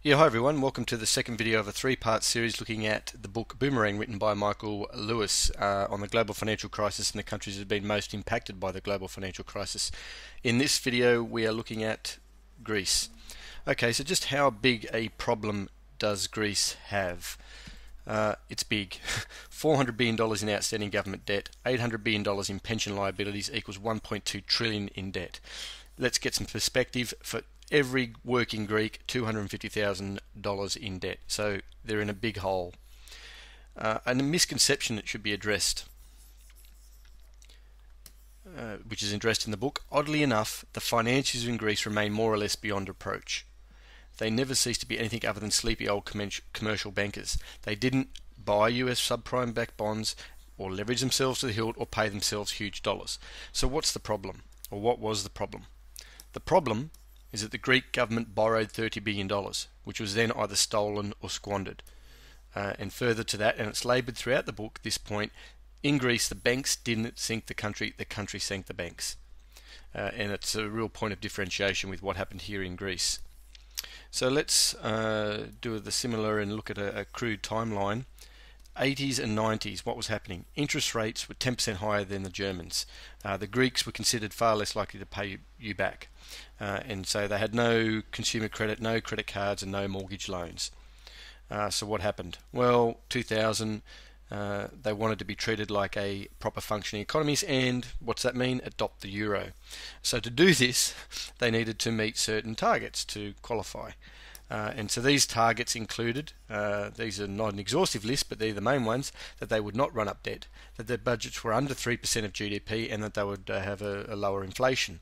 Yeah, hi everyone. Welcome to the second video of a three-part series looking at the book Boomerang, written by Michael Lewis, on the global financial crisis and the countries that have been most impacted by the global financial crisis. In this video, we are looking at Greece. Okay, so just how big a problem does Greece have? It's big. $400 billion in outstanding government debt, $800 billion in pension liabilities equals $1.2 trillion in debt. Let's get some perspective. For every working Greek, $250,000 in debt. So they're in a big hole. And a misconception that should be addressed, which is addressed in the book. Oddly enough, the financiers in Greece remain more or less beyond reproach. They never cease to be anything other than sleepy old commercial bankers. They didn't buy US subprime-backed bonds or leverage themselves to the hilt or pay themselves huge dollars. So what's the problem? Or what was the problem? The problem is that the Greek government borrowed $30 billion, which was then either stolen or squandered. And further to that, and it's laboured throughout the book, this point, in Greece the banks didn't sink the country sank the banks. And it's a real point of differentiation with what happened here in Greece. So let's do the similar and look at a crude timeline. 80s and 90s, what was happening? Interest rates were 10% higher than the Germans. The Greeks were considered far less likely to pay you back. And so they had no consumer credit, no credit cards, and no mortgage loans. So what happened? Well, 2000, they wanted to be treated like a proper functioning economies, and what's that mean? Adopt the euro. So to do this, they needed to meet certain targets to qualify. And so these targets included, these are not an exhaustive list, but they're the main ones, that they would not run up debt, that their budgets were under 3% of GDP, and that they would have a lower inflation.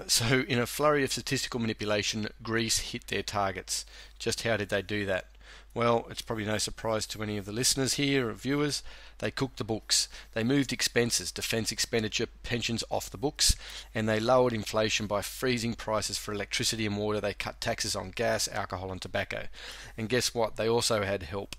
So in a flurry of statistical manipulation, Greece hit their targets. Just how did they do that? Well, it's probably no surprise to any of the listeners here or viewers. They cooked the books. They moved expenses, defence expenditure, pensions off the books, and they lowered inflation by freezing prices for electricity and water. They cut taxes on gas, alcohol and tobacco. And guess what? They also had help.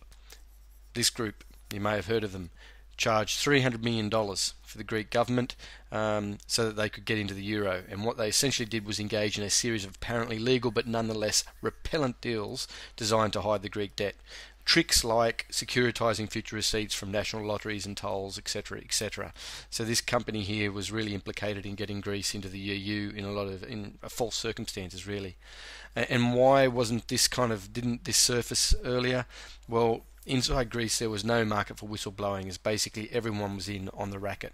This group, you may have heard of them, charged $300 million for the Greek government so that they could get into the euro. And what they essentially did was engage in a series of apparently legal but nonetheless repellent deals designed to hide the Greek debt. Tricks like securitizing future receipts from national lotteries and tolls, etc., etc. So this company here was really implicated in getting Greece into the EU in false circumstances, really. And why wasn't this didn't this surface earlier? Well, inside Greece there was no market for whistleblowing, as basically everyone was in on the racket.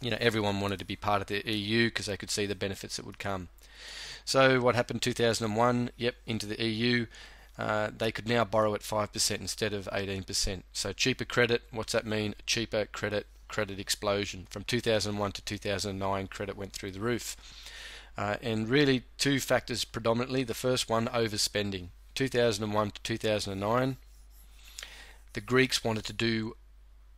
You know, everyone wanted to be part of the EU because they could see the benefits that would come. So what happened 2001? Yep, into the EU. They could now borrow at 5% instead of 18%. So cheaper credit, what's that mean? Cheaper credit explosion. From 2001 to 2009, credit went through the roof. And really two factors predominantly. The first one, overspending. 2001 to 2009, the Greeks wanted to do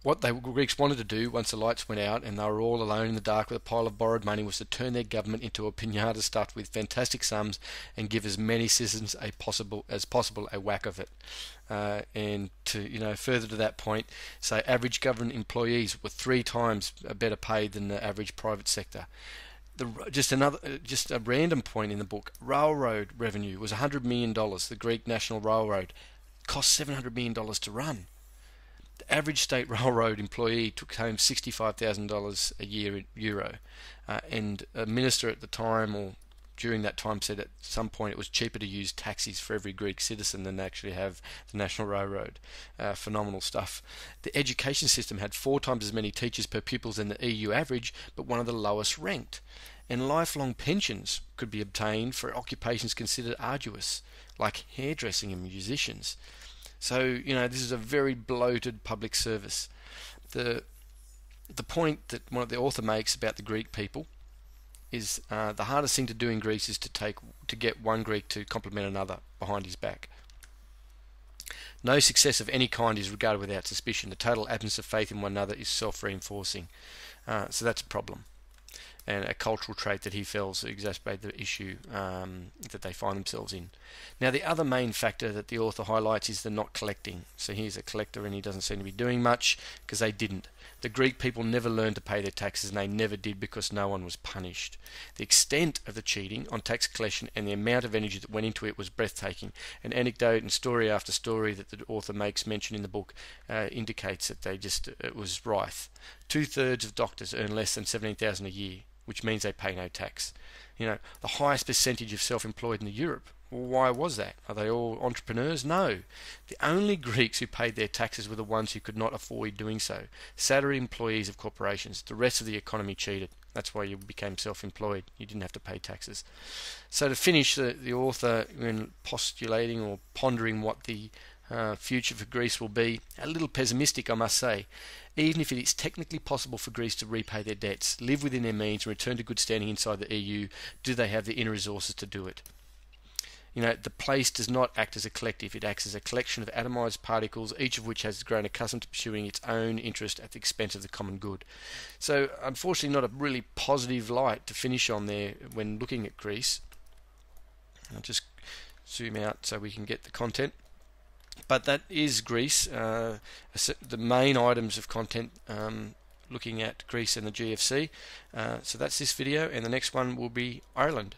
what the Greeks wanted to do once the lights went out and they were all alone in the dark with a pile of borrowed money, was to turn their government into a piñata stuffed with fantastic sums and give as many citizens as possible a whack of it. And to further to that point, say average government employees were 3 times better paid than the average private sector. Just a random point in the book, railroad revenue was $100 million. The Greek National Railroad cost $700 million to run. The average state railroad employee took home $65,000 a year in euro, and a minister at the time or during that time said at some point it was cheaper to use taxis for every Greek citizen than actually have the National Railroad. Phenomenal stuff. The education system had 4 times as many teachers per pupils than the EU average, but one of the lowest ranked. And lifelong pensions could be obtained for occupations considered arduous, like hairdressing and musicians. So, this is a very bloated public service. The point that one of the author makes about the Greek people is the hardest thing to do in Greece is to get one Greek to compliment another behind his back. No success of any kind is regarded without suspicion. The total absence of faith in one another is self-reinforcing. So that's a problem. and a cultural trait that he feels exacerbated the issue that they find themselves in. Now, the other main factor that the author highlights is the not collecting. So he's a collector and he doesn't seem to be doing much because they didn't. The Greek people never learned to pay their taxes, and they never did because no one was punished. The extent of the cheating on tax collection and the amount of energy that went into it was breathtaking. An anecdote and story after story that the author makes mention in the book indicates that it was rife. 2/3 of doctors earn less than $17,000 a year, which means they pay no tax. The highest percentage of self-employed in Europe. Well, why was that? Are they all entrepreneurs? No. The only Greeks who paid their taxes were the ones who could not afford doing so. Salary employees of corporations. The rest of the economy cheated. That's why you became self-employed. You didn't have to pay taxes. So to finish, the author, when postulating or pondering what the future for Greece will be, a little pessimistic, I must say. Even if it is technically possible for Greece to repay their debts, live within their means, and return to good standing inside the EU, do they have the inner resources to do it? The place does not act as a collective. It acts as a collection of atomized particles, each of which has grown accustomed to pursuing its own interest at the expense of the common good. So, unfortunately, not a really positive light to finish on there when looking at Greece. I'll just zoom out so we can get the content. But that is Greece. The main items of content looking at Greece and the GFC. So that's this video, and the next one will be Ireland.